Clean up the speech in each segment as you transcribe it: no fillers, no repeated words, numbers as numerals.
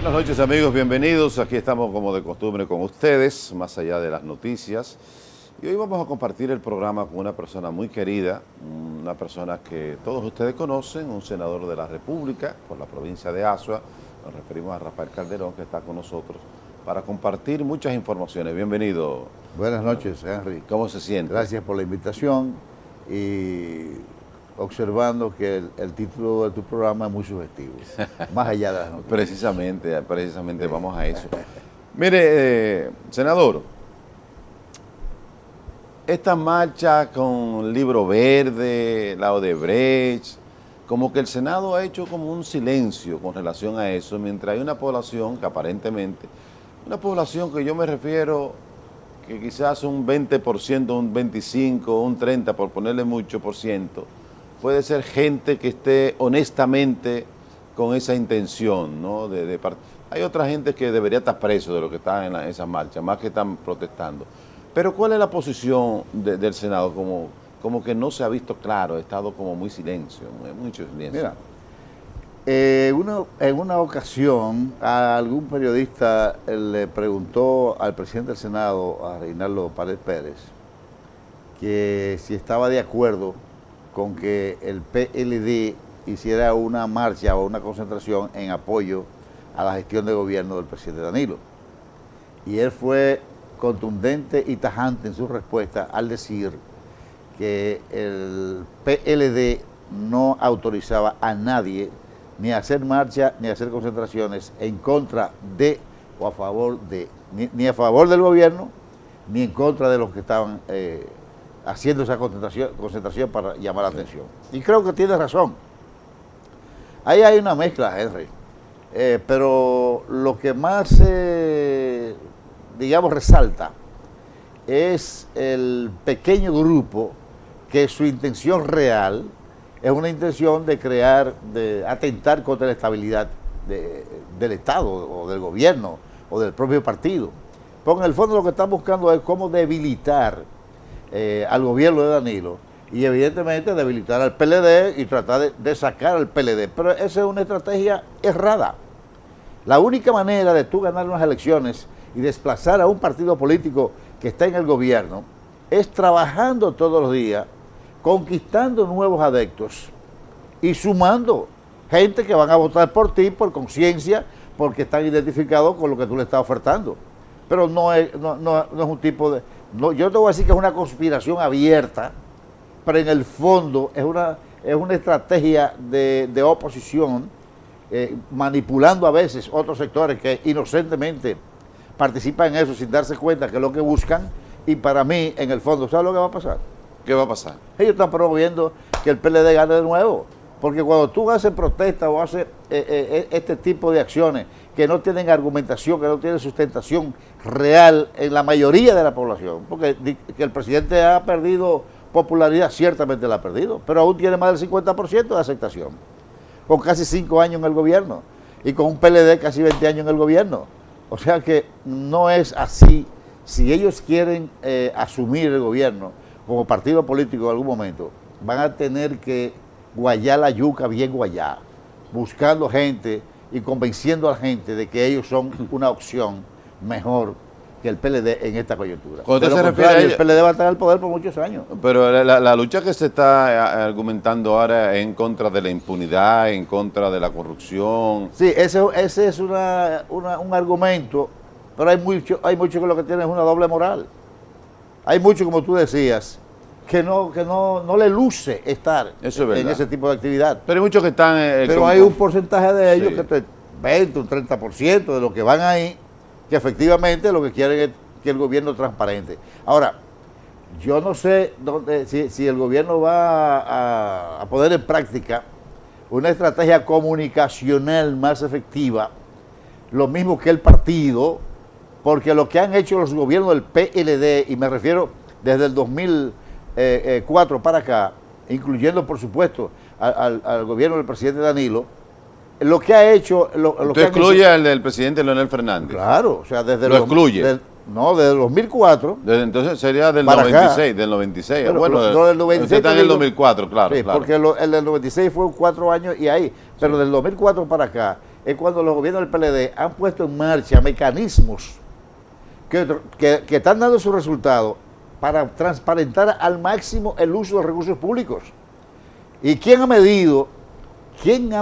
Buenas noches amigos, bienvenidos. Aquí estamos como de costumbre con ustedes, más allá de las noticias. Y hoy vamos a compartir el programa con una persona muy querida, una persona que todos ustedes conocen, un senador de la República por la provincia de Azua. Nos referimos a Rafael Calderón, que está con nosotros para compartir muchas informaciones. Bienvenido. Buenas noches, Henry. ¿Cómo se siente? Gracias por la invitación y observando que el título de tu programa es muy subjetivo, más allá de las noticias. Precisamente vamos a eso. Mire, senador, esta marcha con Libro Verde, la Odebrecht, como que el Senado ha hecho como un silencio con relación a eso, mientras hay una población que aparentemente, una población que yo me refiero que quizás un 20%, un 25%, un 30%, por ponerle mucho por ciento, puede ser gente que esté honestamente con esa intención, ¿no? Hay otra gente que debería estar preso de lo que está en esa marcha, más que están protestando. Pero ¿cuál es la posición del Senado? Como que no se ha visto claro, ha estado como muy silencio, mucho silencio. Mira, en una ocasión a algún periodista le preguntó al presidente del Senado, a Reinaldo Pared Pérez, que si estaba de acuerdo con que el PLD hiciera una marcha o una concentración en apoyo a la gestión de gobierno del presidente Danilo. Y él fue contundente y tajante en su respuesta al decir que el PLD no autorizaba a nadie ni a hacer marcha ni a hacer concentraciones en contra de o a favor de, ni a favor del gobierno ni en contra de los que estaban haciendo esa concentración para llamar la atención. Y creo que tiene razón. Ahí hay una mezcla, Henry. Pero lo que más, digamos, resalta es el pequeño grupo que su intención real es una intención de crear, de atentar contra la estabilidad del Estado o del gobierno o del propio partido. Porque en el fondo lo que están buscando es cómo debilitar al gobierno de Danilo y evidentemente debilitar al PLD y tratar de sacar al PLD. Pero esa es una estrategia errada. La única manera de tú ganar unas elecciones y desplazar a un partido político que está en el gobierno es trabajando todos los días, conquistando nuevos adeptos y sumando gente que van a votar por ti por conciencia, porque están identificados con lo que tú le estás ofertando. Pero no es un tipo de... No, yo te voy a decir que es una conspiración abierta, pero en el fondo es una estrategia de oposición, manipulando a veces otros sectores que inocentemente participan en eso sin darse cuenta que es lo que buscan. Y para mí, en el fondo, ¿sabes lo que va a pasar? ¿Qué va a pasar? Ellos están promoviendo que el PLD gane de nuevo, porque cuando tú haces protesta o haces este tipo de acciones que no tienen argumentación, que no tienen sustentación real en la mayoría de la población, porque que el presidente ha perdido popularidad, ciertamente la ha perdido, pero aún tiene más del 50% de aceptación, con casi 5 años en el gobierno y con un PLD casi 20 años en el gobierno. O sea que no es así. Si ellos quieren asumir el gobierno como partido político en algún momento, van a tener que guayar la yuca bien guayada, buscando gente y convenciendo a la gente de que ellos son una opción mejor que el PLD en esta coyuntura. Cuando usted se refiere a el PLD va a estar en el poder por muchos años. Pero la lucha que se está argumentando ahora es en contra de la impunidad, en contra de la corrupción. Sí, ese es un argumento, pero hay mucho que lo que tienen es una doble moral. Hay mucho, como tú decías, que no le luce estar en ese tipo de actividad. Pero hay muchos que están... pero hay un porcentaje de ellos, sí, que 20, un 30% de los que van ahí, que efectivamente lo que quieren es que el gobierno es transparente. Ahora, yo no sé si el gobierno va a poner en práctica una estrategia comunicacional más efectiva, lo mismo que el partido, porque lo que han hecho los gobiernos del PLD, y me refiero desde el 2004 para acá, incluyendo por supuesto al gobierno del presidente Danilo, lo que ha hecho... ¿Usted excluye al del presidente Leonel Fernández? Claro, o sea, desde... ¿Lo excluye? Desde el 2004. Entonces sería del 96, acá. Del 96. Pero, bueno, del 96 usted está en el 2004, claro. Sí, claro. Porque el del 96 fue 4 años y ahí. Pero sí, del 2004 para acá, es cuando los gobiernos del PLD han puesto en marcha mecanismos que están dando sus resultados para transparentar al máximo el uso de los recursos públicos. ¿Y quién ha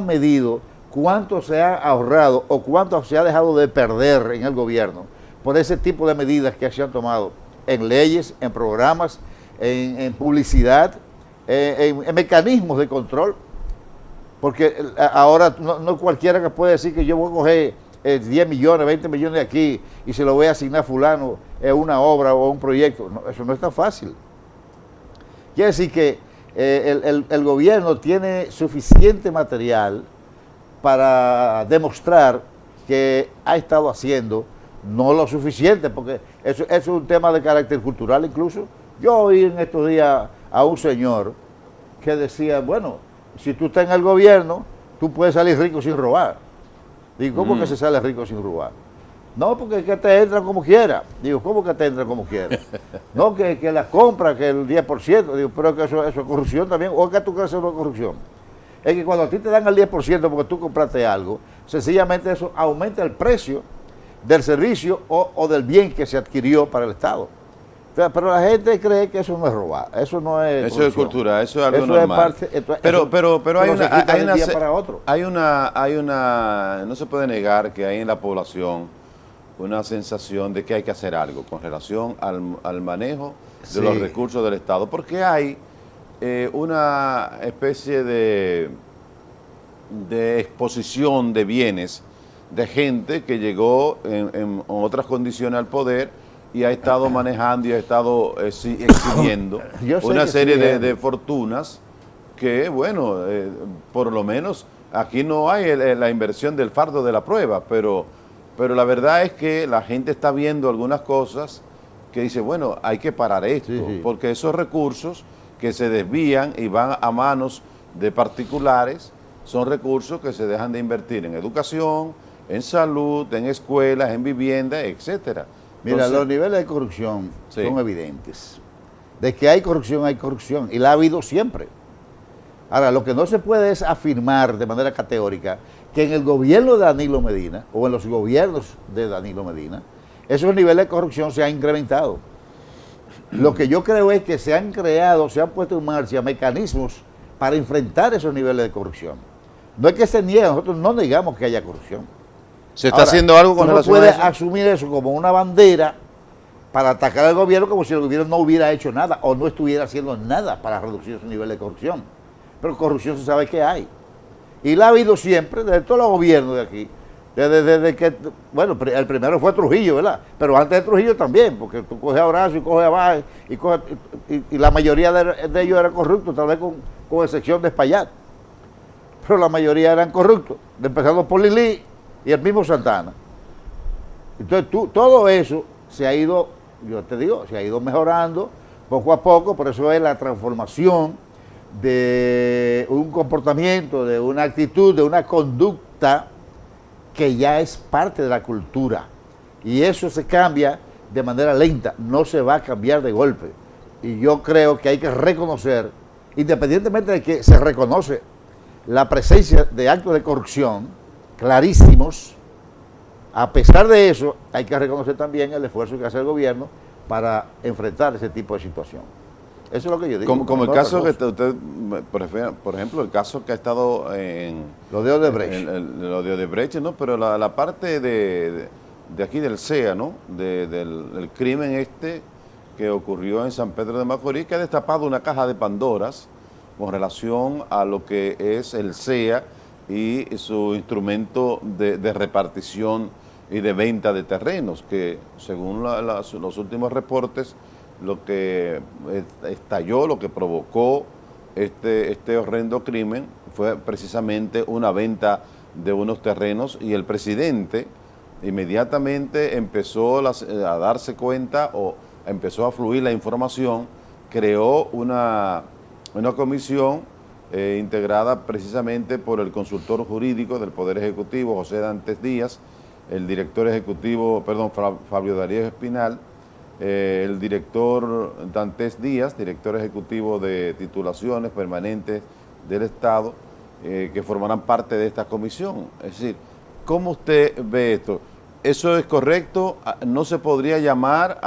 medido cuánto se ha ahorrado o cuánto se ha dejado de perder en el gobierno por ese tipo de medidas que se han tomado en leyes, en programas, en publicidad, en mecanismos de control? Porque ahora no cualquiera que puede decir que yo voy a coger 10 millones, 20 millones de aquí y se lo voy a asignar a fulano en una obra o un proyecto. No, eso no es tan fácil. Quiere decir que el gobierno tiene suficiente material para demostrar que ha estado haciendo no lo suficiente, porque eso es un tema de carácter cultural incluso. Yo oí en estos días a un señor que decía, bueno, si tú estás en el gobierno, tú puedes salir rico sin robar. Digo, ¿cómo que se sale rico sin robar? No, porque es que te entran como quiera. Digo, ¿cómo que te entran como quiera? No, que la compra, que el 10%. Digo, pero que eso es corrupción también. ¿O es que tú crees que eso no es corrupción? Es que cuando a ti te dan el 10% porque tú compraste algo, sencillamente eso aumenta el precio del servicio o del bien que se adquirió para el Estado. Pero la gente cree que eso no es robar, eso no es eso es cultura, eso es algo eso normal. Pero hay una, no se puede negar que hay en la población una sensación de que hay que hacer algo con relación al manejo de los recursos del Estado, porque hay una especie de exposición de bienes de gente que llegó en otras condiciones al poder y ha estado manejando y ha estado exhibiendo una serie de fortunas que, bueno, por lo menos aquí no hay la inversión del fardo de la prueba, pero la verdad es que la gente está viendo algunas cosas que dice, bueno, hay que parar esto, porque esos recursos que se desvían y van a manos de particulares son recursos que se dejan de invertir en educación, en salud, en escuelas, en vivienda, etcétera. Mira, los niveles de corrupción son evidentes. De que hay corrupción, y la ha habido siempre. Ahora, lo que no se puede es afirmar de manera categórica que en el gobierno de Danilo Medina, o en los gobiernos de Danilo Medina, esos niveles de corrupción se han incrementado. Lo que yo creo es que se han puesto en marcha mecanismos para enfrentar esos niveles de corrupción. No es que se niegue, nosotros no negamos que haya corrupción. ¿Se está haciendo algo con relación a eso? No puede asumir eso como una bandera para atacar al gobierno como si el gobierno no hubiera hecho nada o no estuviera haciendo nada para reducir ese nivel de corrupción. Pero corrupción se sabe que hay. Y la ha habido siempre, desde todos los gobiernos de aquí. Desde que, bueno, el primero fue Trujillo, ¿verdad? Pero antes de Trujillo también, porque tú coges a Horacio y coges a Báez y la mayoría de ellos eran corruptos, tal vez con excepción de Espaillat. Pero la mayoría eran corruptos, empezando por Lili y el mismo Santana. Entonces todo eso se ha ido, yo te digo, se ha ido mejorando poco a poco, por eso es la transformación de un comportamiento, de una actitud, de una conducta que ya es parte de la cultura. Y eso se cambia de manera lenta, no se va a cambiar de golpe. Y yo creo que hay que reconocer, independientemente de que se reconoce la presencia de actos de corrupción clarísimos, a pesar de eso, hay que reconocer también el esfuerzo que hace el gobierno para enfrentar ese tipo de situación. Eso es lo que yo digo. Como el caso que usted, por ejemplo, el caso que ha estado en... Lo de Odebrecht. Lo de Odebrecht, ¿no? Pero la parte de aquí del CEA, ¿no? Del crimen que ocurrió en San Pedro de Macorís, que ha destapado una caja de Pandoras con relación a lo que es el CEA y su instrumento de repartición y de venta de terrenos, que según los últimos reportes, lo que estalló, lo que provocó este horrendo crimen fue precisamente una venta de unos terrenos, y el presidente inmediatamente empezó a darse cuenta o empezó a fluir la información, creó una comisión integrada precisamente por el consultor jurídico del Poder Ejecutivo, José Dantes Díaz, el director ejecutivo, Fabio Darío Espinal, el director Dantes Díaz, director ejecutivo de titulaciones permanentes del Estado, que formarán parte de esta comisión. Es decir, ¿cómo usted ve esto? ¿Eso es correcto? ¿No se podría llamar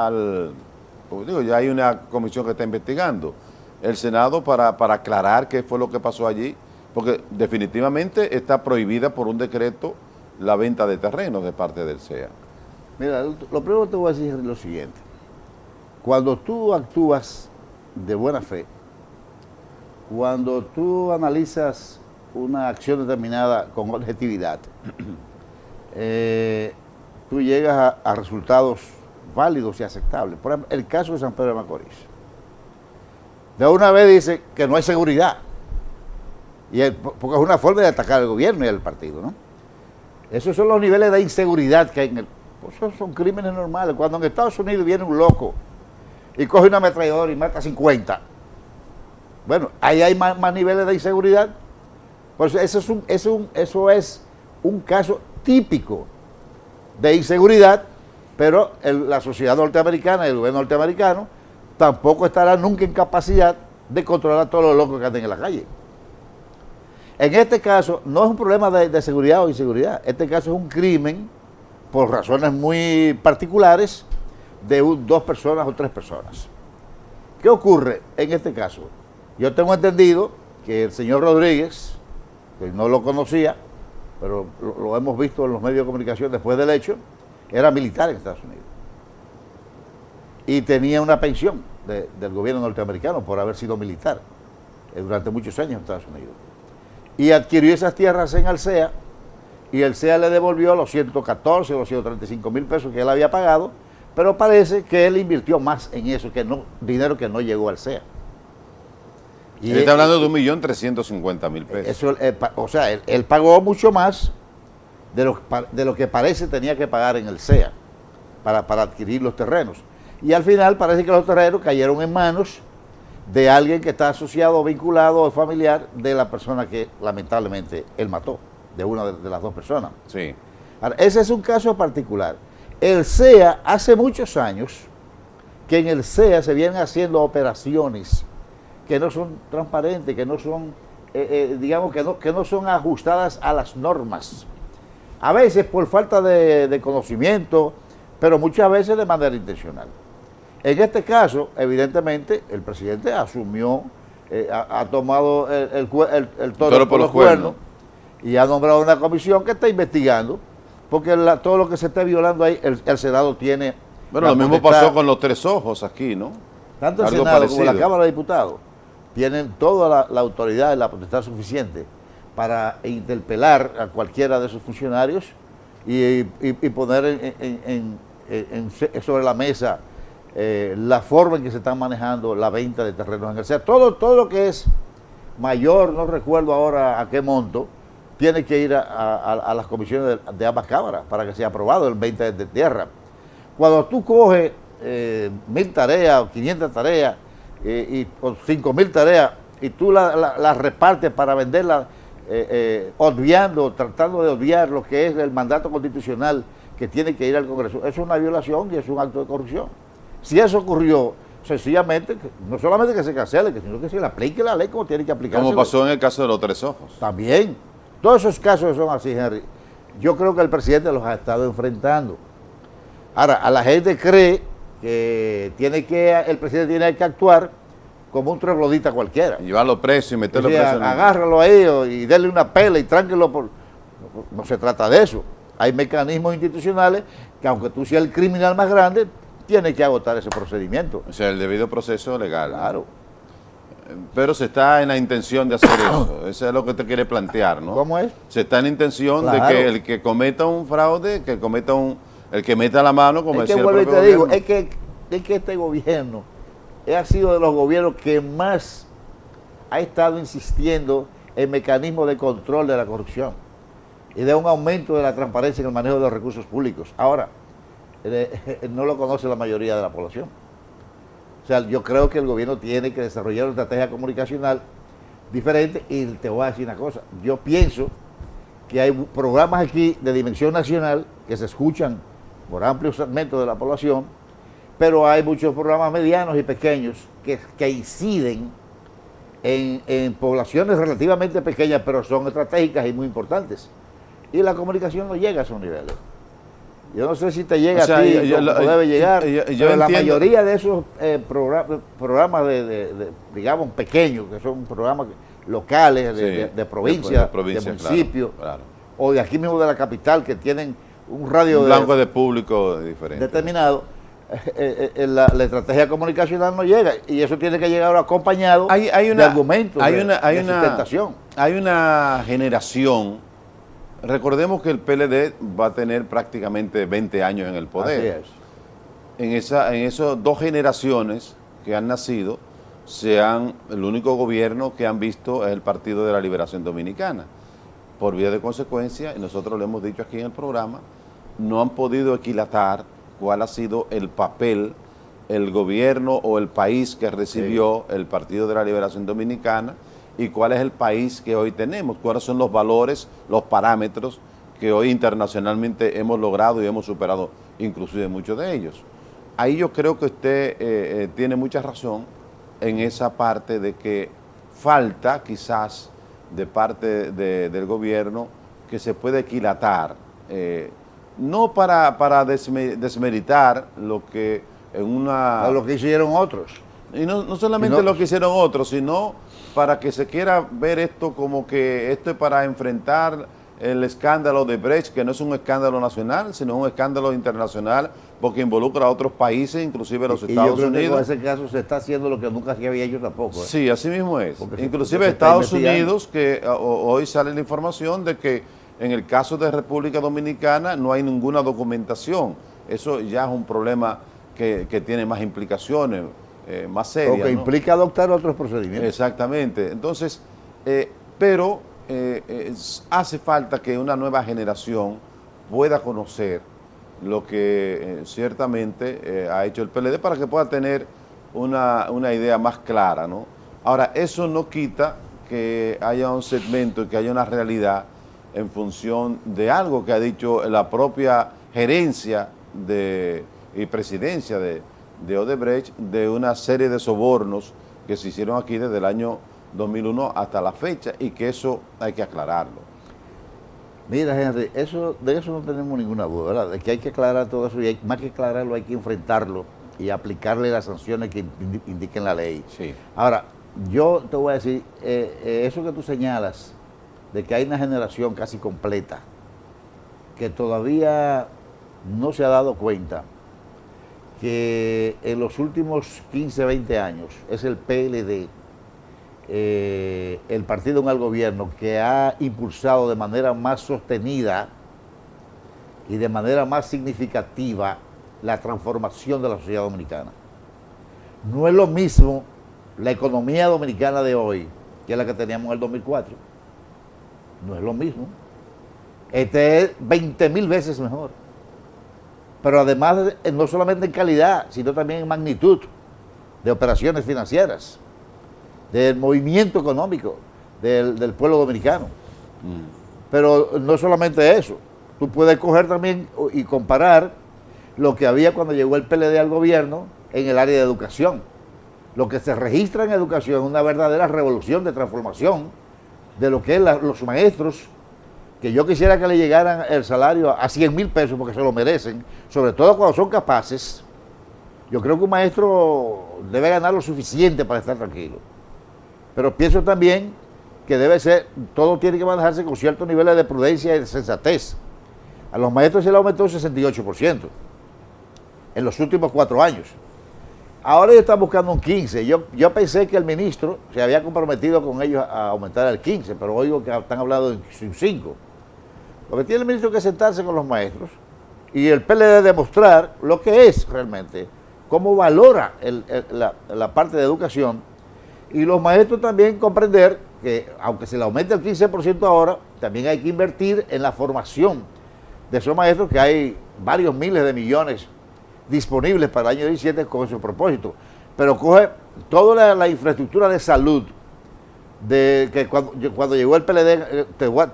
pues digo, ya hay una comisión que está investigando el Senado para aclarar qué fue lo que pasó allí? Porque definitivamente está prohibida por un decreto la venta de terrenos de parte del CEA. Mira, lo primero que te voy a decir es lo siguiente. Cuando tú actúas de buena fe, cuando tú analizas una acción determinada con objetividad, tú llegas a resultados válidos y aceptables. Por ejemplo, el caso de San Pedro de Macorís. De una vez dice que no hay seguridad, porque es una forma de atacar al gobierno y al partido, ¿no? Esos son los niveles de inseguridad que hay en el... Pues esos son crímenes normales. Cuando en Estados Unidos viene un loco y coge una ametralladora y mata 50, bueno, ahí hay más niveles de inseguridad. Pues eso es un caso típico de inseguridad, pero la sociedad norteamericana y el gobierno norteamericano tampoco estará nunca en capacidad de controlar a todos los locos que anden en la calle. En este caso, no es un problema de seguridad o inseguridad. Este caso es un crimen por razones muy particulares de dos personas o tres personas. ¿Qué ocurre en este caso? Yo tengo entendido que el señor Rodríguez, que no lo conocía, pero lo hemos visto en los medios de comunicación después del hecho, era militar en Estados Unidos. Y tenía una pensión del gobierno norteamericano por haber sido militar durante muchos años en Estados Unidos. Y adquirió esas tierras en Alsea, y el CEA le devolvió los 114 o los 135 mil pesos que él había pagado, pero parece que él invirtió más en eso, dinero que no llegó al CEA. Y él está hablando de 1.350.000 pesos. Eso, o sea, él pagó mucho más de lo que parece tenía que pagar en el CEA para adquirir los terrenos. Y al final parece que los terrenos cayeron en manos de alguien que está asociado o vinculado o familiar de la persona que lamentablemente él mató, de una de las dos personas. Sí. Ahora, ese es un caso particular. El CEA, hace muchos años, que en el CEA se vienen haciendo operaciones que no son transparentes, que no son, digamos, que no son ajustadas a las normas. A veces por falta de conocimiento, pero muchas veces de manera intencional. En este caso, evidentemente, el presidente asumió, ha tomado el toro por los cuernos y ha nombrado una comisión que está investigando, porque todo lo que se esté violando ahí, el Senado tiene... Bueno, lo mismo pasó con los Tres Ojos aquí, ¿no? Tanto el Senado como la Cámara de Diputados tienen toda la autoridad y la potestad suficiente para interpelar a cualquiera de esos funcionarios y poner sobre la mesa la forma en que se están manejando la venta de terrenos en el CEA. Todo lo que es mayor, no recuerdo ahora a qué monto, tiene que ir a las comisiones de ambas cámaras para que sea aprobado el 20 de tierra. Cuando tú coges 1.000 tareas o 500 tareas o 5.000 tareas y tú las repartes para venderlas, tratando de obviar lo que es el mandato constitucional que tiene que ir al Congreso, eso es una violación y es un acto de corrupción. Si eso ocurrió, sencillamente, no solamente que se cancele, sino que se le aplique la ley como tiene que aplicarse. Como pasó en el caso de los Tres Ojos. También. Todos esos casos son así, Henry. Yo creo que el presidente los ha estado enfrentando. Ahora, a la gente cree que el presidente tiene que actuar como un troglodita cualquiera. Llevarlo preso y meterlo preso. Agárralo ahí y darle una pela y tránquelo por... No se trata de eso. Hay mecanismos institucionales que aunque tú seas el criminal más grande, tienes que agotar ese procedimiento. O sea, el debido proceso legal. Claro. Pero se está en la intención de hacer eso. Eso es lo que te quiere plantear, ¿no? ¿Cómo es? Se está en la intención Claro. de que el que cometa un fraude, el que meta la mano, como Es que decía el vuelvo y propio te digo, gobierno. es que este gobierno ha sido de los gobiernos que más ha estado insistiendo en mecanismos de control de la corrupción y de un aumento de la transparencia en el manejo de los recursos públicos. Ahora, no lo conoce la mayoría de la población. O sea, yo creo que el gobierno tiene que desarrollar una estrategia comunicacional diferente y te voy a decir una cosa. Yo pienso que hay programas aquí de dimensión nacional que se escuchan por amplios segmentos de la población, pero hay muchos programas medianos y pequeños que inciden en poblaciones relativamente pequeñas, pero son estratégicas y muy importantes. y la comunicación no llega a esos niveles. Yo no sé si te llega a ti como debe llegar, pero la mayoría de esos programas digamos, pequeños, que son programas locales, de provincia, de municipio, claro. O de aquí mismo de la capital, que tienen un radio blanco de público diferente, determinado, la estrategia comunicacional no llega, y eso tiene que llegar acompañado de argumentos, de sustentación. Hay una generación, recordemos que el PLD va a tener prácticamente 20 años en el poder. Así es. En esas dos generaciones que han nacido, el único gobierno que han visto es el Partido de la Liberación Dominicana. Por vía de consecuencia, y nosotros lo hemos dicho aquí en el programa, no han podido equilatar cuál ha sido el papel, el gobierno o el país que recibió el Partido de la Liberación Dominicana y cuál es el país que hoy tenemos, cuáles son los valores, los parámetros que hoy internacionalmente hemos logrado y hemos superado inclusive muchos de ellos. Ahí yo creo que usted tiene mucha razón en esa parte de que falta quizás de parte del gobierno que se puede equilatar, no para desmeritar lo que lo que hicieron otros. Y no solamente lo que hicieron otros, sino para que se quiera ver esto como que esto es para enfrentar el escándalo de Brecht, que no es un escándalo nacional, sino un escándalo internacional, porque involucra a otros países, inclusive los Estados Unidos. Que en ese caso se está haciendo lo que nunca se había hecho tampoco. Sí, así mismo es. Inclusive Estados Unidos, que hoy sale la información de que en el caso de República Dominicana no hay ninguna documentación. Eso ya es un problema que tiene más implicaciones, más serias. O que implica adoptar otros procedimientos. Exactamente. Entonces, pero hace falta que una nueva generación pueda conocer lo que ciertamente ha hecho el PLD para que pueda tener una idea más clara, ¿no? Ahora, eso no quita que haya un segmento y que haya una realidad en función de algo que ha dicho la propia gerencia y presidencia de Odebrecht, de una serie de sobornos que se hicieron aquí desde el año 2001 hasta la fecha, y que eso hay que aclararlo. Mira, Henry, de eso no tenemos ninguna duda, ¿verdad? De que hay que aclarar todo eso, y más que aclararlo hay que enfrentarlo y aplicarle las sanciones que indiquen la ley. Sí. Ahora, yo te voy a decir, eso que tú señalas, de que hay una generación casi completa que todavía no se ha dado cuenta que en los últimos 15, 20 años es el PLD, el partido en el gobierno, que ha impulsado de manera más sostenida y de manera más significativa la transformación de la sociedad dominicana. No es lo mismo la economía dominicana de hoy que la que teníamos en el 2004. No es lo mismo. Este es 20.000 veces mejor. Pero además, no solamente en calidad, sino también en magnitud de operaciones financieras, del movimiento económico del pueblo dominicano. Pero no solamente eso, tú puedes coger también y comparar lo que había cuando llegó el PLD al gobierno en el área de educación. Lo que se registra en educación es una verdadera revolución de transformación de lo que es los maestros, que yo quisiera que le llegaran el salario a 100.000 pesos porque se lo merecen, sobre todo cuando son capaces. Yo creo que un maestro debe ganar lo suficiente para estar tranquilo. Pero pienso también que todo tiene que manejarse con ciertos niveles de prudencia y de sensatez. A los maestros se le aumentó un 68% en los últimos 4 años. Ahora ellos están buscando un 15%. Yo pensé que el ministro se había comprometido con ellos a aumentar el 15%, pero oigo que están hablando de un 5%. Lo que tiene el ministro que sentarse con los maestros y el PLD demostrar lo que es realmente, cómo valora la parte de educación, y los maestros también comprender que aunque se le aumente el 15% ahora, también hay que invertir en la formación de esos maestros, que hay varios miles de millones disponibles para el año 17 con esos propósitos. Pero coge toda la infraestructura de salud, de que cuando llegó el PLD,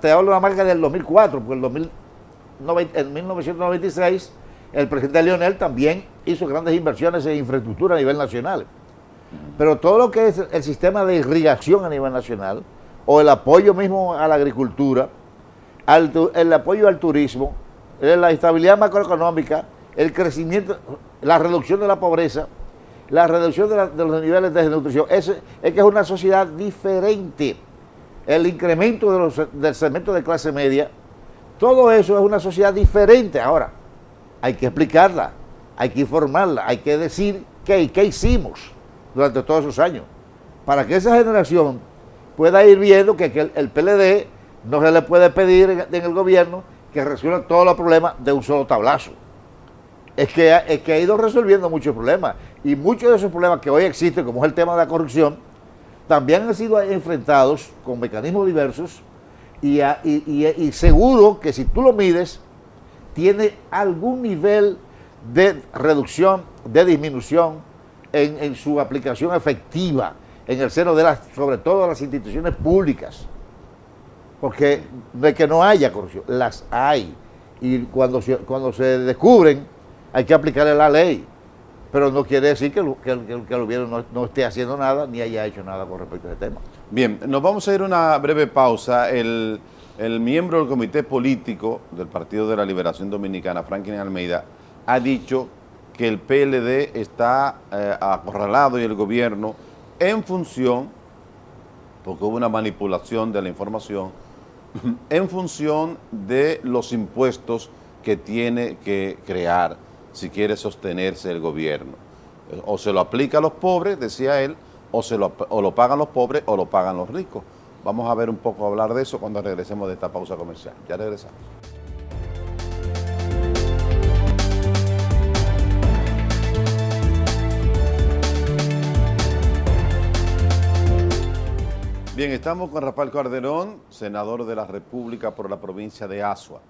te hablo nada más que del 2004, porque en 1996 el presidente Leonel también hizo grandes inversiones en infraestructura a nivel nacional. Pero todo lo que es el sistema de irrigación a nivel nacional, o el apoyo mismo a la agricultura, el apoyo al turismo, la estabilidad macroeconómica, el crecimiento, la reducción de la pobreza, la reducción de los niveles de desnutrición. Es que es una sociedad diferente. El incremento del segmento de clase media, todo eso es una sociedad diferente. Ahora, hay que explicarla, hay que informarla, hay que decir qué hicimos durante todos esos años, para que esa generación pueda ir viendo que el PLD no se le puede pedir en el gobierno que resuelva todos los problemas de un solo tablazo. Es que ha ido resolviendo muchos problemas, y muchos de esos problemas que hoy existen, como es el tema de la corrupción, también han sido enfrentados con mecanismos diversos, y seguro que si tú lo mides, tiene algún nivel de reducción, de disminución en su aplicación efectiva en el seno de sobre todo las instituciones públicas. Porque no es que no haya corrupción, las hay. Y cuando se descubren, hay que aplicarle la ley. Pero no quiere decir que el gobierno no esté haciendo nada, ni haya hecho nada con respecto a ese tema. Bien, nos vamos a ir a una breve pausa. El miembro del Comité Político del Partido de la Liberación Dominicana, Franklin Almeida, ha dicho que el PLD está acorralado y el gobierno en función, porque hubo una manipulación de la información, en función de los impuestos que tiene que crear si quiere sostenerse el gobierno. O se lo aplica a los pobres, decía él, o lo pagan los pobres o lo pagan los ricos. Vamos a ver un poco, hablar de eso cuando regresemos de esta pausa comercial. Ya regresamos. Bien, estamos con Rafael Calderón, senador de la República por la provincia de Azua.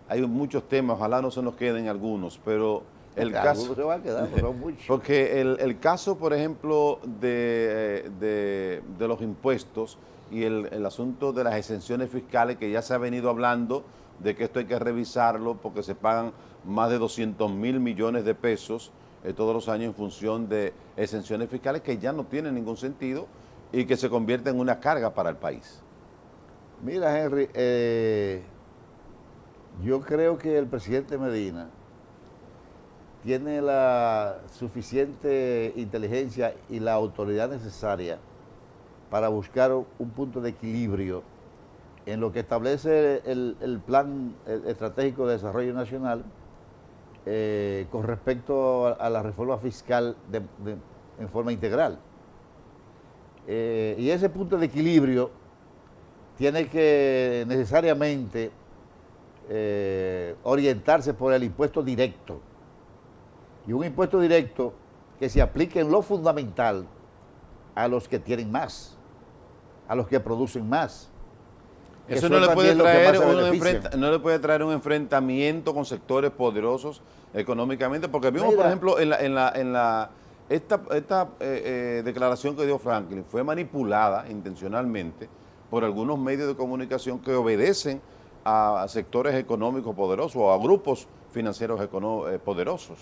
Hay muchos temas, ojalá no se nos queden algunos, pero el caso... se va a quedar, pero no mucho. Porque el caso, por ejemplo, de los impuestos y el asunto de las exenciones fiscales, que ya se ha venido hablando de que esto hay que revisarlo porque se pagan más de 200.000 millones de pesos todos los años en función de exenciones fiscales que ya no tienen ningún sentido y que se convierten en una carga para el país. Mira, Henry, yo creo que el presidente Medina tiene la suficiente inteligencia y la autoridad necesaria para buscar un punto de equilibrio en lo que establece el Plan Estratégico de Desarrollo Nacional con respecto a la reforma fiscal en forma integral. Y ese punto de equilibrio tiene que necesariamente orientarse por el impuesto directo. Y un impuesto directo que se aplique en lo fundamental a los que tienen más, a los que producen más. Eso no le puede traer no le puede traer un enfrentamiento con sectores poderosos económicamente, porque vimos, por ejemplo, esta declaración que dio Franklin fue manipulada intencionalmente por algunos medios de comunicación que obedecen a sectores económicos poderosos o a grupos financieros poderosos.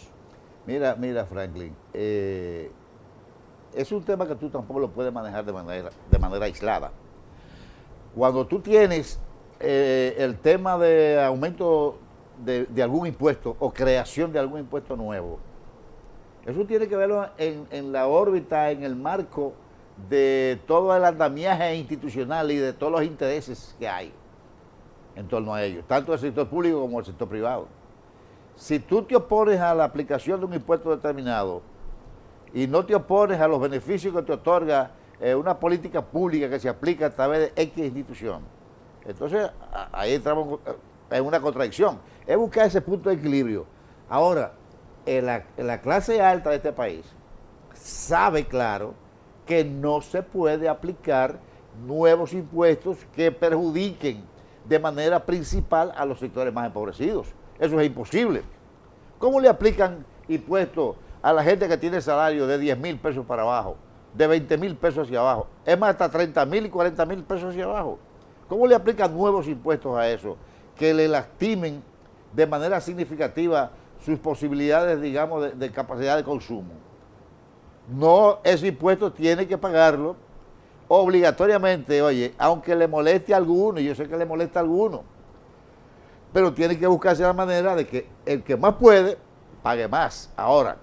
Mira, Franklin, es un tema que tú tampoco lo puedes manejar de manera aislada. Cuando tú tienes el tema de aumento de algún impuesto o creación de algún impuesto nuevo, eso tiene que verlo en la órbita, en el marco de todo el andamiaje institucional y de todos los intereses que hay en torno a ellos, tanto el sector público como el sector privado. Si tú te opones a la aplicación de un impuesto determinado y no te opones a los beneficios que te otorga una política pública que se aplica a través de X institución, entonces ahí entramos en una contradicción. Es buscar ese punto de equilibrio. Ahora, la clase alta de este país sabe claro que no se puede aplicar nuevos impuestos que perjudiquen de manera principal a los sectores más empobrecidos. Eso es imposible. ¿Cómo le aplican impuestos a la gente que tiene salario de 10.000 pesos para abajo, de 20.000 pesos hacia abajo? Es más, hasta 30.000 y 40.000 pesos hacia abajo. ¿Cómo le aplican nuevos impuestos a eso que le lastimen de manera significativa sus posibilidades, digamos, de capacidad de consumo? No, ese impuesto tiene que pagarlo obligatoriamente, oye, aunque le moleste a alguno, y yo sé que le molesta a alguno, pero tiene que buscarse la manera de que el que más puede, pague más. Ahora,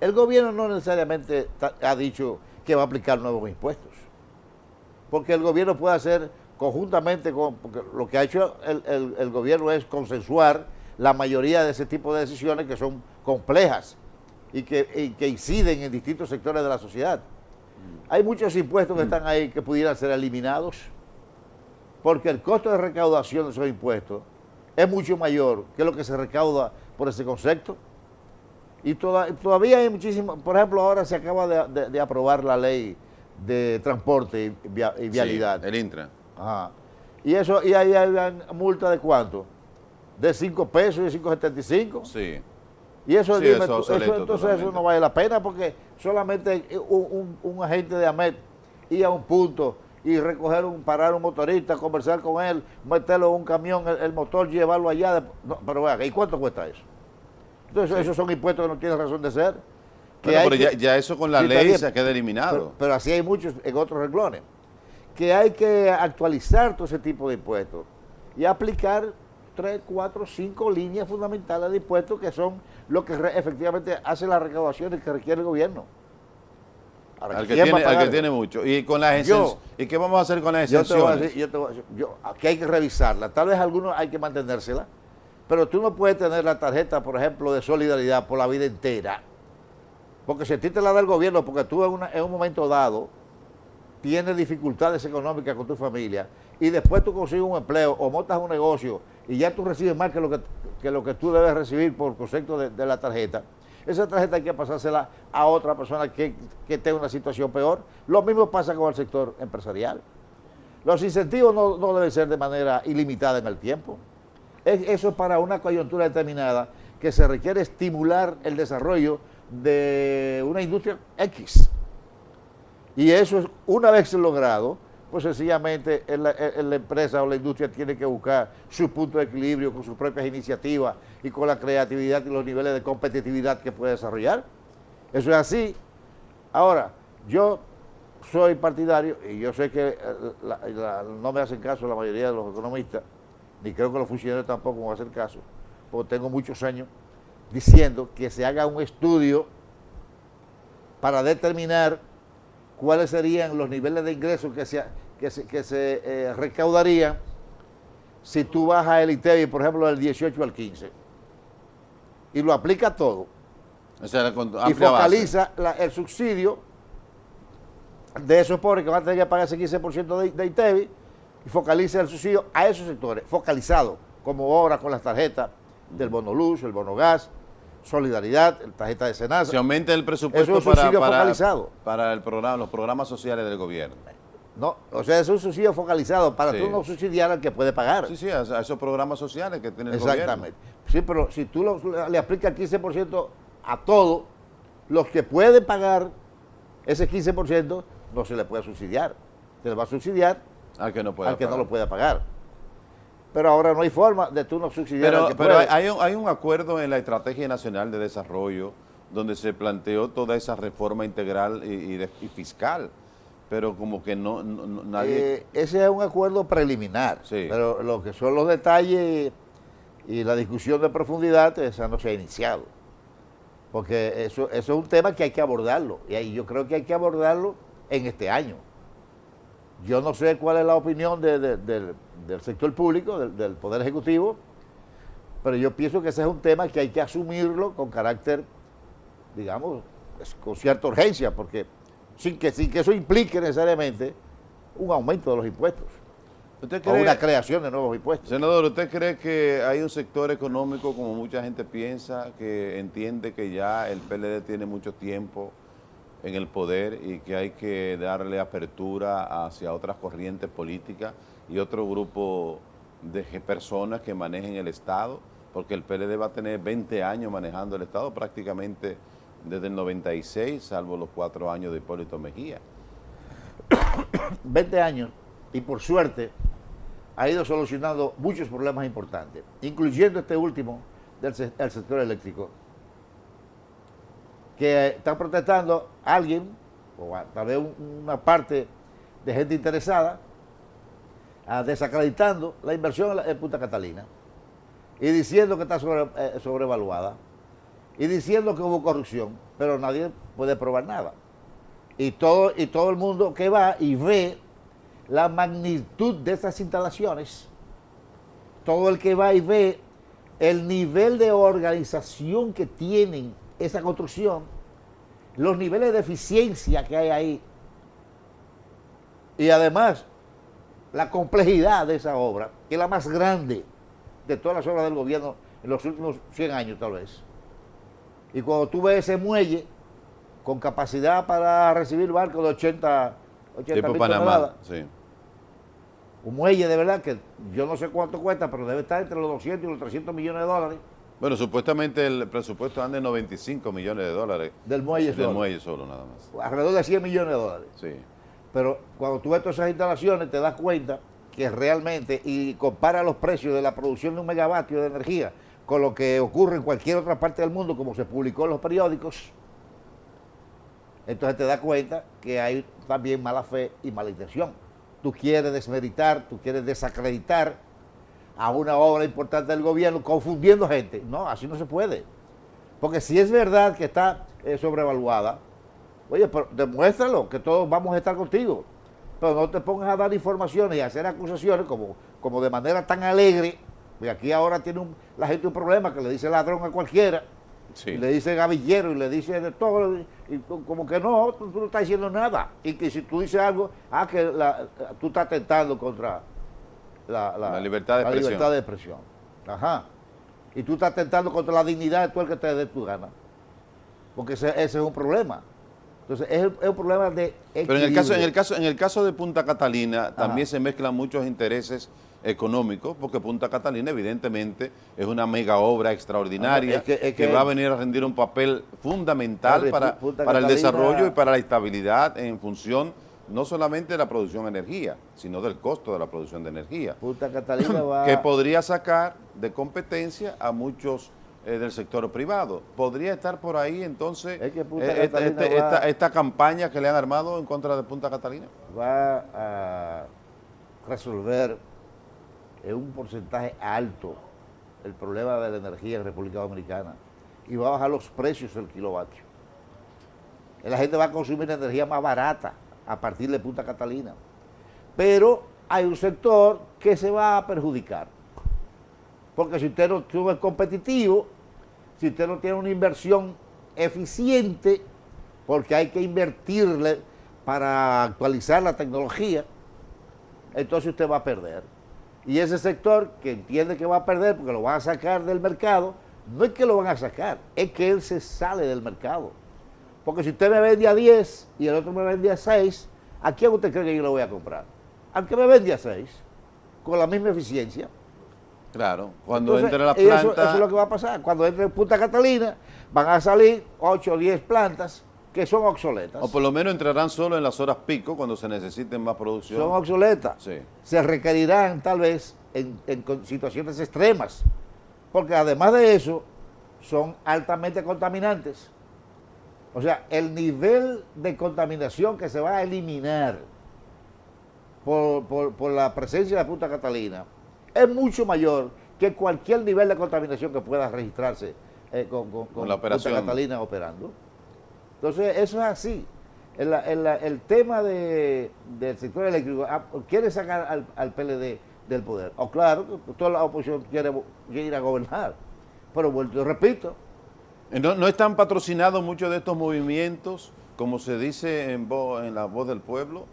el gobierno no necesariamente ha dicho que va a aplicar nuevos impuestos, porque el gobierno puede hacer conjuntamente porque lo que ha hecho el gobierno es consensuar la mayoría de ese tipo de decisiones que son complejas y que inciden en distintos sectores de la sociedad. Hay muchos impuestos que están ahí que pudieran ser eliminados, porque el costo de recaudación de esos impuestos es mucho mayor que lo que se recauda por ese concepto. Y todavía hay muchísimo, por ejemplo, ahora se acaba de aprobar la ley de transporte y vialidad. Sí, el Intra. Ajá. Y ahí hay una multa de ¿cuánto? De 5 pesos y 5,75. Sí. Y eso, Sí, dime, eso obsoleto entonces totalmente. eso no vale la pena, porque solamente un agente de AMET ir a un punto y parar un motorista, conversar con él, meterlo en un camión, el motor, llevarlo allá. No, pero vea, ¿y cuánto cuesta eso? Entonces esos son impuestos que no tienen razón de ser. Bueno, pero ya eso con la Sí, está ley bien, se queda eliminado. pero así hay muchos en otros renglones. Que hay que actualizar todo ese tipo de impuestos y aplicar 3, 4, 5 líneas fundamentales de impuestos que son lo que efectivamente hace las recaudaciones que requiere el gobierno. Ahora, Al ¿quién va a que pagar? tiene mucho. Y con las ¿Y qué vamos a hacer con las Yo te voy a exenciones? decir, aquí hay que revisarla. Tal vez algunos hay que mantenérsela, pero tú no puedes tener la tarjeta, por ejemplo, de solidaridad por la vida entera. Porque si a ti te la da el gobierno, porque tú en un momento dado tienes dificultades económicas con tu familia y después tú consigues un empleo o montas un negocio y ya tú recibes más que lo que tú debes recibir por concepto de la tarjeta, esa tarjeta hay que pasársela a otra persona que tenga una situación peor. Lo mismo pasa con el sector empresarial. Los incentivos no deben ser de manera ilimitada en el tiempo. Eso es para una coyuntura determinada que se requiere estimular el desarrollo de una industria X. Y eso es, una vez logrado, pues sencillamente la empresa o la industria tiene que buscar su punto de equilibrio con sus propias iniciativas y con la creatividad y los niveles de competitividad que puede desarrollar. Eso es así. Ahora, yo soy partidario, y yo sé que no me hacen caso la mayoría de los economistas, ni creo que los funcionarios tampoco me van a hacer caso, porque tengo muchos años diciendo que se haga un estudio para determinar cuáles serían los niveles de ingresos que se recaudarían si tú bajas el ITEVI, por ejemplo, del 18 al 15, y lo aplica todo, O sea, con y amplia focaliza el subsidio de esos pobres que van a tener que pagar ese 15% de ITEVI, y focaliza el subsidio a esos sectores, focalizado, como ahora con las tarjetas del bono luz, el bono gas, solidaridad, la tarjeta de SENASA. Se aumenta el presupuesto Eso es un subsidio focalizado. para los programas sociales del gobierno. No, o sea, es un subsidio focalizado para Sí. tú no subsidiar al que puede pagar. Sí, sí, a esos programas sociales que tiene el gobierno. Exactamente. Sí, pero si tú le aplicas el 15% a todos, los que pueden pagar ese 15% no se le puede subsidiar. Se le va a subsidiar Al que no pueda al que no pagar. lo pueda pagar. Pero ahora no hay forma de tú no subsidiar al que Pero puede. hay un acuerdo en la Estrategia Nacional de Desarrollo donde se planteó toda esa reforma integral y fiscal, pero como que nadie... Ese es un acuerdo preliminar, Sí. pero lo que son los detalles y la discusión de profundidad, esa no se ha iniciado. Porque eso es un tema que hay que abordarlo, y ahí yo creo que hay que abordarlo en este año. Yo no sé cuál es la opinión del sector público, del Poder Ejecutivo, pero yo pienso que ese es un tema que hay que asumirlo con carácter, digamos, con cierta urgencia, porque sin que eso implique necesariamente un aumento de los impuestos ¿Usted o una creación de nuevos impuestos. Senador, ¿usted cree que hay un sector económico, como mucha gente piensa, que entiende que ya el PLD tiene mucho tiempo en el poder y que hay que darle apertura hacia otras corrientes políticas y otro grupo de personas que manejen el Estado? Porque el PLD va a tener 20 años manejando el Estado prácticamente desde el 96, salvo los 4 años de Hipólito Mejía. 20 años, y por suerte ha ido solucionando muchos problemas importantes, incluyendo este último del sector eléctrico, que está protestando alguien, o tal vez una parte de gente interesada, desacreditando la inversión en Punta Catalina. y diciendo que está sobrevaluada, y diciendo que hubo corrupción, pero nadie puede probar nada. Y todo el mundo que va y ve la magnitud de estas instalaciones, todo el que va y ve el nivel de organización que tienen esa construcción, los niveles de eficiencia que hay ahí, y además la complejidad de esa obra, que es la más grande de todas las obras del gobierno en los últimos 100 años tal vez. Y cuando tú ves ese muelle con capacidad para recibir barcos de 80 tipo mil Panamá, toneladas, sí. un muelle de verdad que yo no sé cuánto cuesta, pero debe estar entre los 200 y los 300 millones de dólares. Bueno, supuestamente el presupuesto anda en 95 millones de dólares. Del muelle solo. Del muelle solo, nada más. Alrededor de 100 millones de dólares. Sí. Pero cuando tú ves todas esas instalaciones te das cuenta que realmente, y compara los precios de la producción de un megavatio de energía con lo que ocurre en cualquier otra parte del mundo, como se publicó en los periódicos, entonces te das cuenta que hay también mala fe y mala intención. Tú quieres desmeritar, tú quieres desacreditar a una obra importante del gobierno confundiendo gente. No, así no se puede. Porque si es verdad que está sobrevaluada, oye, pero demuéstralo, que todos vamos a estar contigo. Pero no te pongas a dar informaciones y a hacer acusaciones como de manera tan alegre. Y aquí ahora tiene la gente un problema que le dice ladrón a cualquiera, Sí. y le dice gavillero y le dice de todo, y como que no, tú no estás diciendo nada. Y que si tú dices algo, tú estás atentando contra La libertad de la expresión. libertad de expresión. Ajá. Y tú estás atentando contra la dignidad de todo el que te dé tu gana. Porque ese es un problema. Entonces, es un problema de equilibrio. Pero en el caso de Punta Catalina también se mezclan muchos intereses económicos, porque Punta Catalina evidentemente es una mega obra extraordinaria que va a venir a rendir un papel fundamental para el desarrollo y para la estabilidad en función no solamente de la producción de energía, sino del costo de la producción de energía. Punta Catalina va... que podría sacar de competencia a muchos del sector privado. ¿Podría estar por ahí entonces Es que Punta Catalina esta campaña que le han armado en contra de Punta Catalina? va a resolver en un porcentaje alto el problema de la energía en República Dominicana y va a bajar los precios del kilovatio. La gente va a consumir energía más barata a partir de Punta Catalina. Pero hay un sector que se va a perjudicar. Porque si usted no es competitivo, si usted no tiene una inversión eficiente, porque hay que invertirle para actualizar la tecnología, entonces usted va a perder. Y ese sector que entiende que va a perder porque lo van a sacar del mercado, no es que lo van a sacar, es que él se sale del mercado. Porque si usted me vende a 10 y el otro me vende a 6, ¿a quién usted cree que yo lo voy a comprar? Al que me vende a 6, con la misma eficiencia. Claro, cuando Entonces, entre la planta... Eso es lo que va a pasar. Cuando entre en Punta Catalina, van a salir 8 o 10 plantas que son obsoletas. O por lo menos entrarán solo en las horas pico, cuando se necesiten más producción. Son obsoletas. Sí. Se requerirán tal vez en situaciones extremas. Porque además de eso, son altamente contaminantes. O sea, el nivel de contaminación que se va a eliminar por la presencia de Punta Catalina es mucho mayor que cualquier nivel de contaminación que pueda registrarse con la operación. Punta Catalina operando. Entonces, eso es así. El tema del sector eléctrico quiere sacar al PLD del poder. O claro, toda la oposición quiere ir a gobernar. Pero vuelto, repito. ¿No están patrocinados muchos de estos movimientos, como se dice en la voz del pueblo,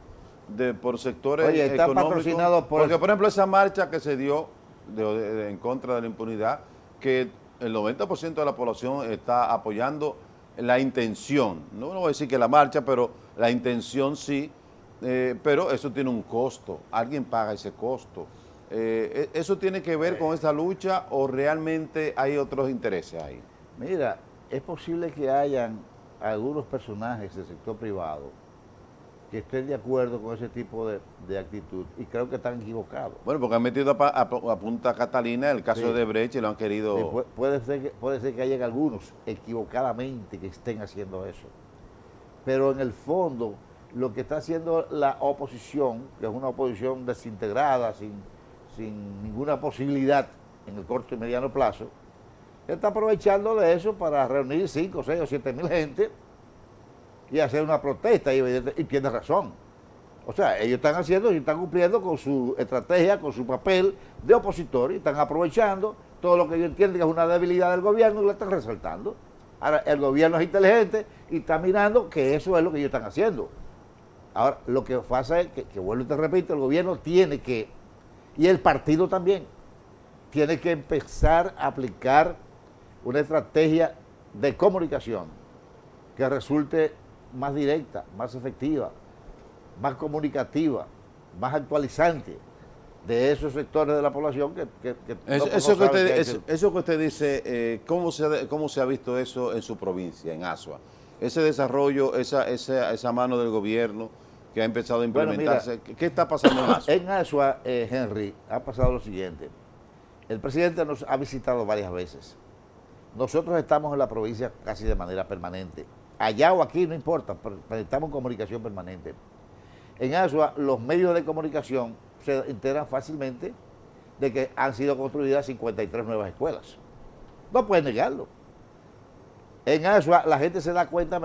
por sectores Oye, están económicos? patrocinados Porque, por ejemplo, esa marcha que se dio en contra de la impunidad, que el 90% de la población está apoyando la intención. No voy a decir que la marcha, pero la intención sí, pero eso tiene un costo. Alguien paga ese costo. ¿Eso tiene que ver con esa lucha o realmente hay otros intereses ahí? Mira, es posible que hayan algunos personajes del sector privado que estén de acuerdo con ese tipo de actitud y creo que están equivocados. Bueno, porque han metido a Punta Catalina el caso de Brecht y lo han querido... Sí, puede ser que hayan algunos equivocadamente que estén haciendo eso. Pero en el fondo, lo que está haciendo la oposición, que es una oposición desintegrada, sin ninguna posibilidad en el corto y mediano plazo, está aprovechando de eso para reunir 5, 6 o 7 mil gente y hacer una protesta, y tiene razón. O sea, ellos están cumpliendo con su estrategia, con su papel de opositor, y están aprovechando todo lo que ellos entienden que es una debilidad del gobierno y lo están resaltando. Ahora, el gobierno es inteligente y está mirando que eso es lo que ellos están haciendo. Ahora, lo que pasa es que vuelvo y te repito, el gobierno tiene que, y el partido también, tiene que empezar a aplicar una estrategia de comunicación que resulte más directa, más efectiva, más comunicativa, más actualizante de esos sectores de la población que eso que usted dice, ¿cómo se ha visto eso en su provincia, en Asua? Ese desarrollo, esa mano del gobierno que ha empezado a implementarse, bueno, mira, ¿qué está pasando en Asua? En Asua, Henry, ha pasado lo siguiente. El presidente nos ha visitado varias veces. Nosotros estamos en la provincia casi de manera permanente. Allá o aquí, no importa, pero estamos en comunicación permanente. En Asua, los medios de comunicación se enteran fácilmente de que han sido construidas 53 nuevas escuelas. No pueden negarlo. En Asua, la gente se da cuenta,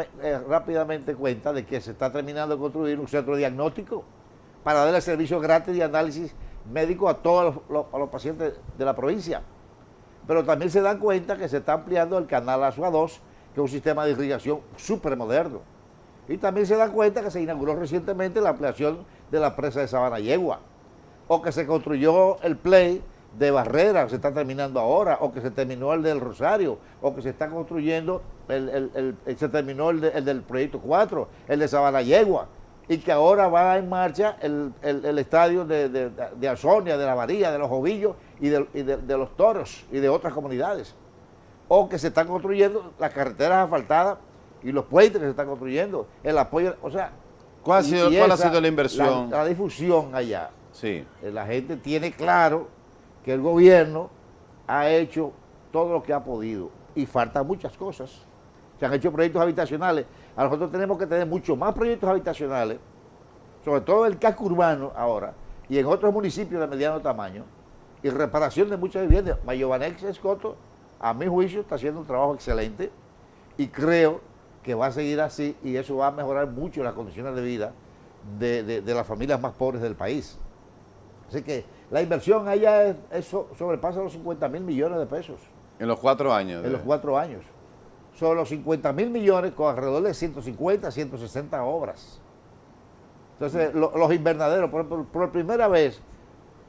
rápidamente cuenta de que se está terminando de construir un centro diagnóstico para darle servicio gratis de análisis médico a todos los pacientes de la provincia. Pero también se dan cuenta que se está ampliando el canal Asua 2, que es un sistema de irrigación súper moderno. Y también se dan cuenta que se inauguró recientemente la ampliación de la presa de Sabana Yegua, o que se construyó el play de Barrera, que se está terminando ahora, o que se terminó el del Rosario, o que se está construyendo, se terminó el del Proyecto 4, el de Sabana Yegua, y que ahora va en marcha el estadio de Azonia, de la María, de los Ovillos y de los Toros y de otras comunidades. O que se están construyendo las carreteras asfaltadas y los puentes que se están construyendo, el apoyo, o sea... ¿Cuál ha sido la inversión? La difusión allá. Sí. La gente tiene claro que el gobierno ha hecho todo lo que ha podido y faltan muchas cosas. Se han hecho proyectos habitacionales. A nosotros tenemos que tener muchos más proyectos habitacionales, sobre todo en el casco urbano ahora y en otros municipios de mediano tamaño, y reparación de muchas viviendas. Mayobanex Escoto, a mi juicio, está haciendo un trabajo excelente y creo que va a seguir así, y eso va a mejorar mucho las condiciones de vida de las familias más pobres del país. Así que la inversión allá sobrepasa los 50.000 millones de pesos. En los 4 años. En los 4 años. Son los 50.000 millones con alrededor de 150, 160 obras. Entonces, los invernaderos, por primera vez,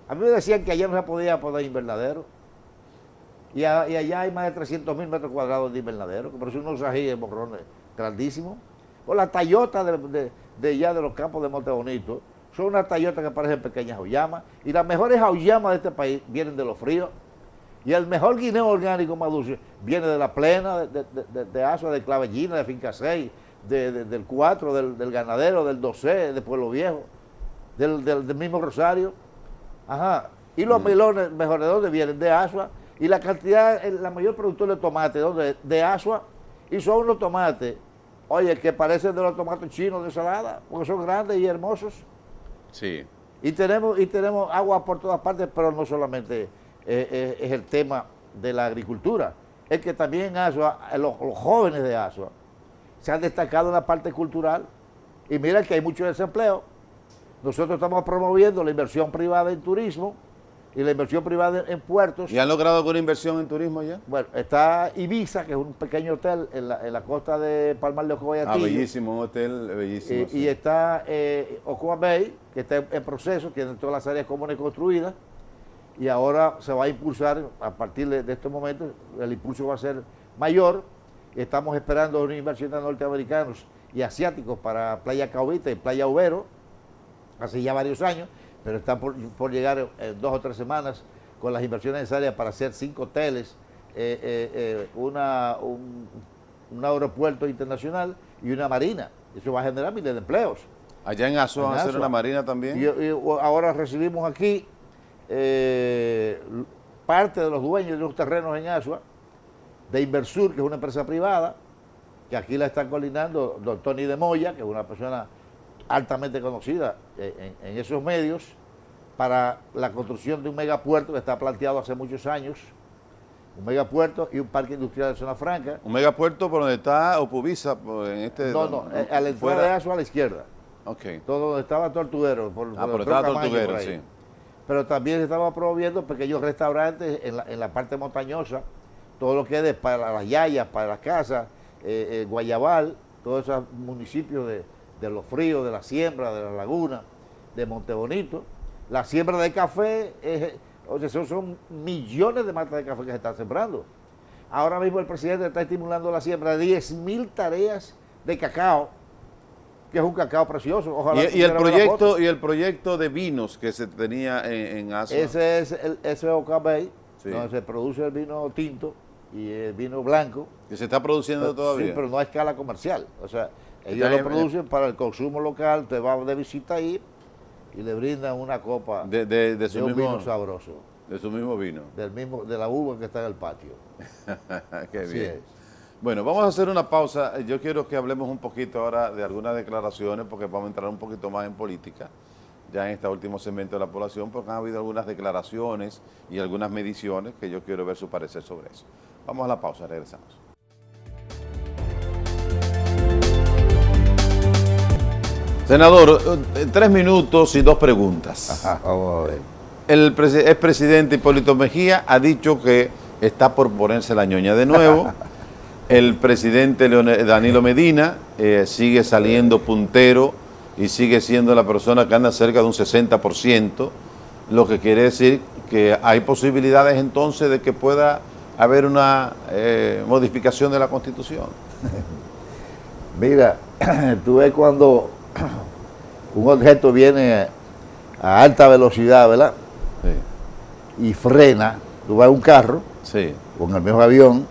a mí me decían que allá no se podía poner invernadero. Y allá hay más de 300.000 metros cuadrados de invernadero, que por eso unos ajíes morrones grandísimos. O la Tayota de allá de los campos de Monte Bonito, son unas Tayotas que parecen pequeñas auyamas, y las mejores auyamas de este país vienen de los fríos, y el mejor guineo orgánico más dulce viene de la plena, de Asua, de Clavellina, de Finca 6, del 4, del Ganadero, del 12, de Pueblo Viejo, del mismo Rosario. Ajá. Y los melones mejores, ¿de dónde vienen? De Asua. Y la cantidad, la mayor productor de tomate, ¿dónde? De Asua. Y son unos tomates, oye, que parecen de los tomates chinos de ensalada, porque son grandes y hermosos. Sí. Y tenemos agua por todas partes, pero no solamente es el tema de la agricultura, es que también en Asua, los jóvenes de Asua se han destacado en la parte cultural, y mira que hay mucho desempleo. Nosotros estamos promoviendo la inversión privada en turismo y la inversión privada en puertos. ¿Y han logrado alguna inversión en turismo ya? Bueno, está Ibiza, que es un pequeño hotel en la costa de Palmar de Ocoa y Atillo. Bellísimo, un hotel bellísimo. Y está Ocoa Bay, que está en proceso, tiene todas las áreas comunes construidas, y ahora se va a impulsar, a partir de estos momentos, el impulso va a ser mayor. Estamos esperando unos inversionistas norteamericanos y asiáticos para Playa Cauvita y Playa Ubero, hace ya varios años, pero están por llegar en 2 o 3 semanas con las inversiones necesarias para hacer 5 hoteles, un aeropuerto internacional y una marina. Eso va a generar miles de empleos. Allá en Asua van a hacer una marina también. Y ahora recibimos aquí parte de los dueños de los terrenos en Asua, de Inversur, que es una empresa privada, que aquí la está coordinando don Tony de Moya, que es una persona altamente conocida en esos medios, para la construcción de un megapuerto que está planteado hace muchos años, un megapuerto y un parque industrial de zona franca. Un megapuerto por donde está Opuvisa, en este... No, a la entrada de Aso a la izquierda. Ok. Todo donde estaba Tortuguero. Por estaba Tortuguero, sí. Pero también se estaba promoviendo pequeños restaurantes en la parte montañosa, todo lo que es para las yayas, para las casas, Guayabal, todos esos municipios de Los Fríos, de la Siembra, de la Laguna, de Montebonito. La siembra de café, son millones de matas de café que se están sembrando. Ahora mismo el presidente está estimulando la siembra de 10.000 tareas de cacao, que es un cacao precioso. Ojalá y el proyecto de vinos que se tenía en Asua. Ese es el SOK Bay, sí, donde se produce el vino tinto y el vino blanco. Que se está produciendo todavía. Sí, pero no a escala comercial. O sea, ellos lo producen para el consumo local. Te va de visita ahí y le brindan una copa de su un mismo vino sabroso. De su mismo vino. De la uva que está en el patio. Qué Así bien. es. Bueno, vamos a hacer una pausa. Yo quiero que hablemos un poquito ahora de algunas declaraciones, porque vamos a entrar un poquito más en política, ya en este último segmento de la población, porque han habido algunas declaraciones y algunas mediciones que yo quiero ver su parecer sobre eso. Vamos a la pausa, regresamos. Senador, 3 minutos y 2 preguntas. Ajá, vamos a ver. El expresidente Hipólito Mejía ha dicho que está por ponerse la ñoña de nuevo. El presidente Danilo Medina sigue saliendo puntero y sigue siendo la persona que anda cerca de un 60%, lo que quiere decir que hay posibilidades entonces de que pueda haber una modificación de la Constitución. Mira, tú ves cuando un objeto viene a alta velocidad, ¿verdad? Sí. Y frena, tú vas a un carro, Sí. o en el mismo avión,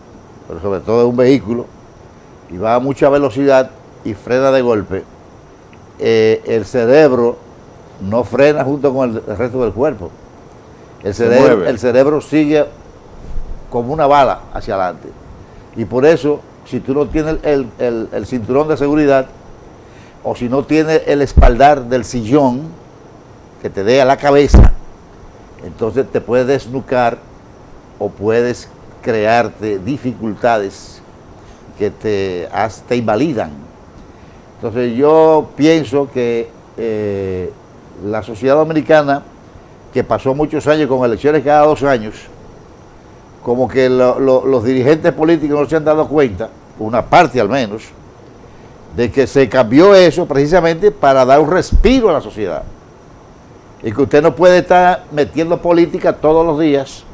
pero sobre todo un vehículo, y va a mucha velocidad y frena de golpe, el cerebro no frena junto con el resto del cuerpo. El cerebro sigue como una bala hacia adelante. Y por eso, si tú no tienes el cinturón de seguridad, o si no tienes el espaldar del sillón que te dé a la cabeza, entonces te puedes desnucar o puedes crearte dificultades que te invalidan. Entonces yo pienso que la sociedad dominicana, que pasó muchos años con elecciones cada 2 años, como que los dirigentes políticos no se han dado cuenta, una parte al menos, de que se cambió eso precisamente para dar un respiro a la sociedad. Y que usted no puede estar metiendo política todos los días,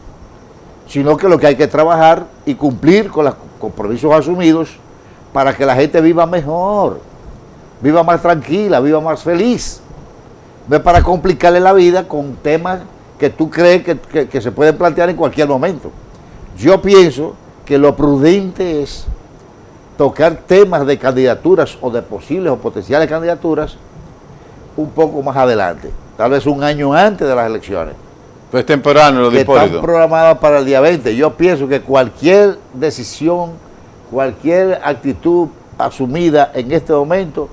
sino que lo que hay que trabajar y cumplir con los compromisos asumidos para que la gente viva mejor, viva más tranquila, viva más feliz. No es para complicarle la vida con temas que tú crees que se pueden plantear en cualquier momento. Yo pienso que lo prudente es tocar temas de candidaturas o de posibles o potenciales candidaturas un poco más adelante, tal vez un año antes de las elecciones. Pues temprano lo de Hipólito. Están programadas para el día 20. Yo pienso que cualquier decisión, cualquier actitud asumida en este momento,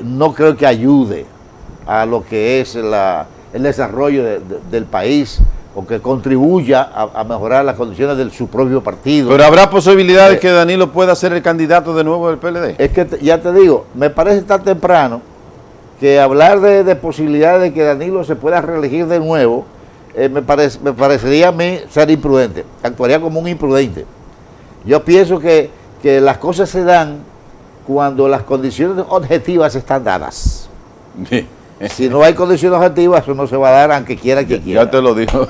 no creo que ayude a lo que es el desarrollo del país, o que contribuya a mejorar las condiciones de su propio partido. Pero habrá posibilidades de que Danilo pueda ser el candidato de nuevo del PLD. Es que ya te digo, me parece tan temprano que hablar de posibilidades de que Danilo se pueda reelegir de nuevo, me parecería a mí ser imprudente, actuaría como un imprudente. Yo pienso que las cosas se dan cuando las condiciones objetivas están dadas. Si no hay condiciones objetivas, eso no se va a dar aunque quiera que quiera. Ya te lo digo.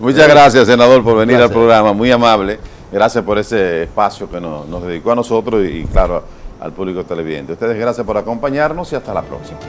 Muchas gracias, senador, por venir al programa, muy amable. Gracias por ese espacio que nos dedicó a nosotros y claro, al público televidente. Ustedes gracias por acompañarnos y hasta la próxima.